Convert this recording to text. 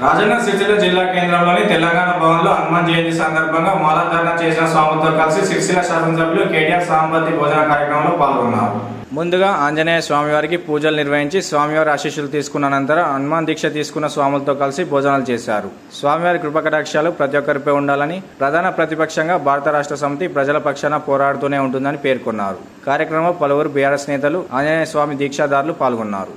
రాజన్న సిరిసిల్ల జిల్లా కేంద్రంలోని తెలంగాణ భవన్లో హనుమాన్ జయంతి సందర్భంగా మాలాధారణ చేసిన స్వాములతో కలిసి సిరిసిల్ల శాసనసభ్యులు కేటీఆర్ సాంబతి భోజన కార్యక్రమంలో పాల్గొన్నారు. ముందుగా ఆంజనేయ స్వామివారికి పూజలు నిర్వహించి స్వామివారి ఆశీస్సులు తీసుకున్న అనంతరం హనుమాన్ దీక్ష తీసుకున్న స్వాములతో కలిసి భోజనాలు చేశారు. స్వామివారి కృపకటాక్షాలు ప్రతి ఒక్కరిపై ఉండాలని ప్రధాన ప్రతిపక్షంగా భారత రాష్ట్ర సమితి ప్రజల పక్షాన పోరాడుతూనే ఉంటుందని పేర్కొన్నారు. కార్యక్రమంలో పలువురు బీఆర్ఎస్ నేతలు, ఆంజనేయ స్వామి దీక్షాదారులు పాల్గొన్నారు.